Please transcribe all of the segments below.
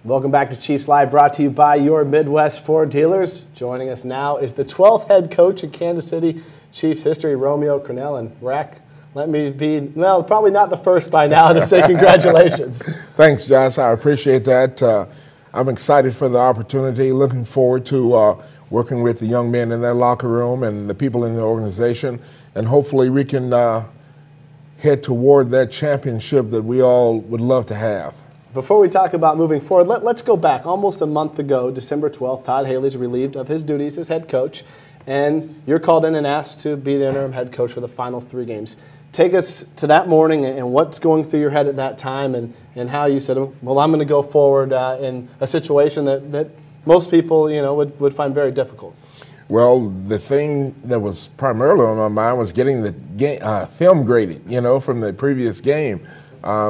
Welcome back to Chiefs Live, brought to you by your Midwest Ford dealers. Joining us now is the 12th head coach in Kansas City Chiefs history, Romeo Crennel. And RAC, let me be, well, probably not the first by now to say congratulations. Thanks, Josh. I appreciate that. I'm excited for the opportunity, looking forward to working with the young men in their locker room and the people in the organization, and hopefully we can head toward that championship that we all would love to have. Before we talk about moving forward, let's go back. Almost a month ago, December 12th, Todd Haley's relieved of his duties as head coach, and you're called in and asked to be the interim head coach for the final 3 games. Take us to that morning and what's going through your head at that time, and how you said, well, I'm going to go forward in a situation that most people, would find very difficult. Well, the thing that was primarily on my mind was getting the film graded, from the previous game.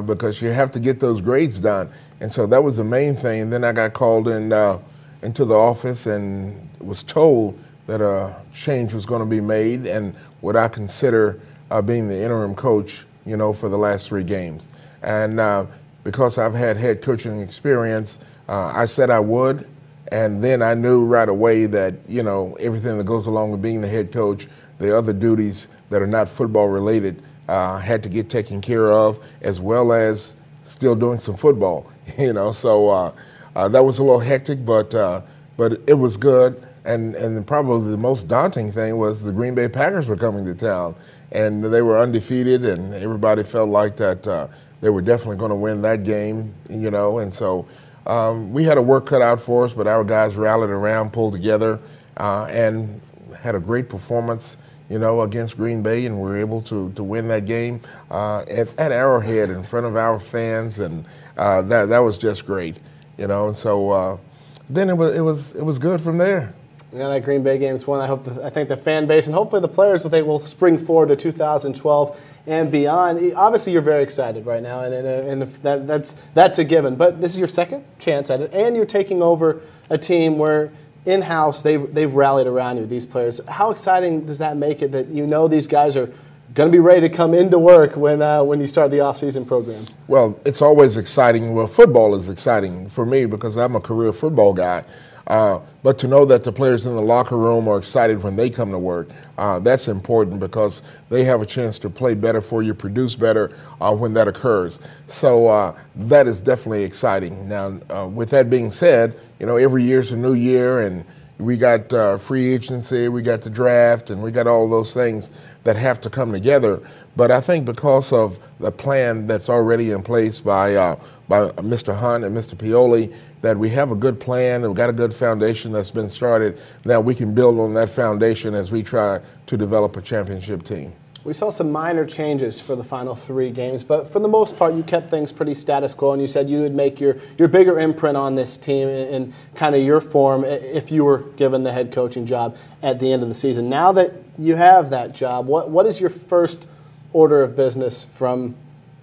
Because you have to get those grades done. And so that was the main thing. Then I got called into the office and was told that a change was going to be made and what I consider being the interim coach, for the last 3 games. And because I've had head coaching experience, I said I would. And then I knew right away that, everything that goes along with being the head coach, the other duties that are not football related, had to get taken care of, as well as still doing some football, So that was a little hectic, but it was good. And probably the most daunting thing was the Green Bay Packers were coming to town, and they were undefeated, and everybody felt like that they were definitely going to win that game, And so we had a work cut out for us, but our guys rallied around, pulled together, and had a great performance. Against Green Bay, and we were able to win that game at Arrowhead in front of our fans, and that was just great, And so then it was good from there. Yeah, that Green Bay game's one. I think the fan base and hopefully the players will spring forward to 2012 and beyond. Obviously, you're very excited right now, and that's a given. But this is your second chance at it, and you're taking over a team where in-house, they've rallied around you, these players. How exciting does that make it that these guys are going to be ready to come into work when you start the off-season program? Well, it's always exciting. Well, football is exciting for me because I'm a career football guy. But to know that the players in the locker room are excited when they come to work, that's important because they have a chance to play better for you, produce better when that occurs. So that is definitely exciting. Now, with that being said, every year's a new year, and we got free agency, we got the draft, and we got all those things that have to come together. But I think because of the plan that's already in place by Mr. Hunt and Mr. Pioli, that we have a good plan and we've got a good foundation that's been started. Now we can build on that foundation as we try to develop a championship team. We saw some minor changes for the final 3 games, but for the most part, you kept things pretty status quo, and you said you would make your bigger imprint on this team in kind of your form if you were given the head coaching job at the end of the season. Now that you have that job, what is your first order of business from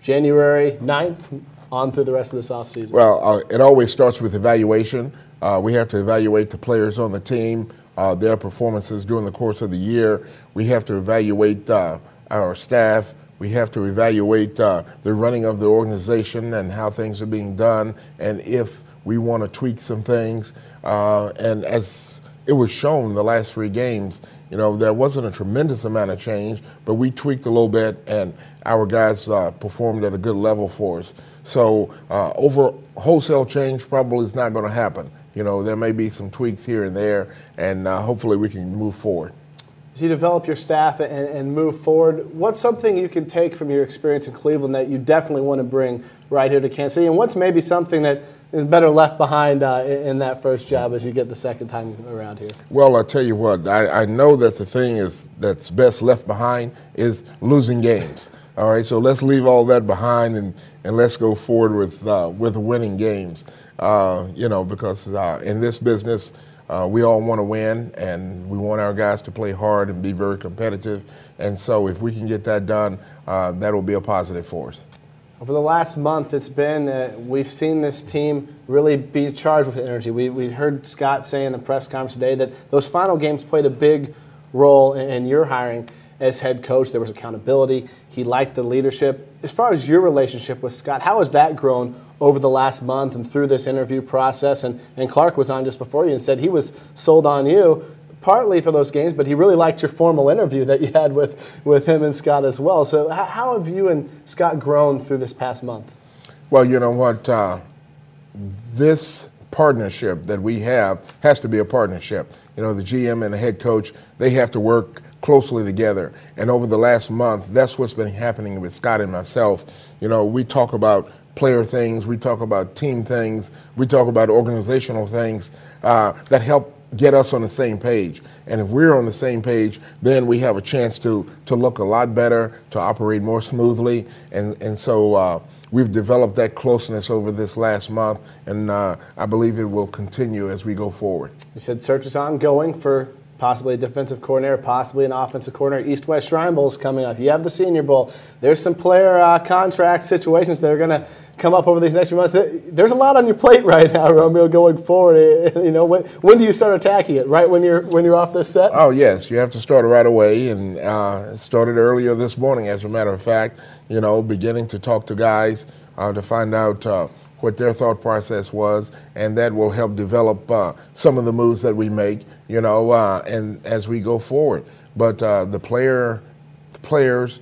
January 9th on through the rest of this offseason? Well, it always starts with evaluation. We have to evaluate the players on the team, their performances during the course of the year. We have to evaluate our staff. We have to evaluate the running of the organization and how things are being done, and if we want to tweak some things. And as it was shown the last 3 games, there wasn't a tremendous amount of change, but we tweaked a little bit, and our guys performed at a good level for us. So over wholesale change probably is not going to happen. There may be some tweaks here and there, and hopefully we can move forward. As you develop your staff and move forward, what's something you can take from your experience in Cleveland that you definitely want to bring right here to Kansas City? And what's maybe something that is better left behind in that first job as you get the second time around here? Well, I'll tell you what, I know that the thing that's best left behind is losing games. All right, so let's leave all that behind and let's go forward with winning games. Because in this business, we all want to win, and we want our guys to play hard and be very competitive. And so if we can get that done, that will be a positive for us. Over the last month, we've seen this team really be charged with energy. We heard Scott say in the press conference today that those final games played a big role in your hiring as head coach. There was accountability. He liked the leadership. As far as your relationship with Scott, how has that grown over the last month and through this interview process. And Clark was on just before you and said he was sold on you, partly for those games, but he really liked your formal interview that you had with him and Scott as well. So how have you and Scott grown through this past month? Well, you know what? This partnership that we have has to be a partnership. You know, the GM and the head coach, they have to work closely together. And over the last month, that's what's been happening with Scott and myself. You know, we talk about player things, we talk about team things, we talk about organizational things that help get us on the same page. And if we're on the same page, then we have a chance to look a lot better, to operate more smoothly. And so we've developed that closeness over this last month, and I believe it will continue as we go forward. You said search is ongoing for possibly a defensive coordinator, possibly an offensive coordinator. East-West Shrine Bowl is coming up. You have the Senior Bowl. There's some player contract situations that are going to come up over these next few months. There's a lot on your plate right now, Romeo, going forward. You know, when do you start attacking it? Right when you're off this set? Oh yes, you have to start right away, and started earlier this morning, as a matter of fact. You know, beginning to talk to guys to find out what their thought process was, and that will help develop some of the moves that we make. You know, and as we go forward. But the players,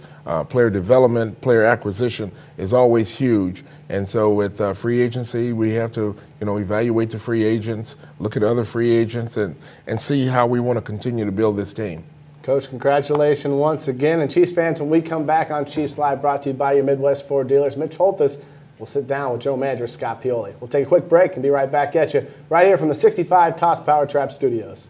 player development, player acquisition is always huge. And so with free agency, we have to, you know, evaluate the free agents, look at other free agents, and see how we want to continue to build this team. Coach, congratulations once again. And Chiefs fans, when we come back on Chiefs Live, brought to you by your Midwest Ford dealers, Mitch Holthus will sit down with Joe Manager Scott Pioli. We'll take a quick break and be right back at you right here from the 65 Toss Power Trap Studios.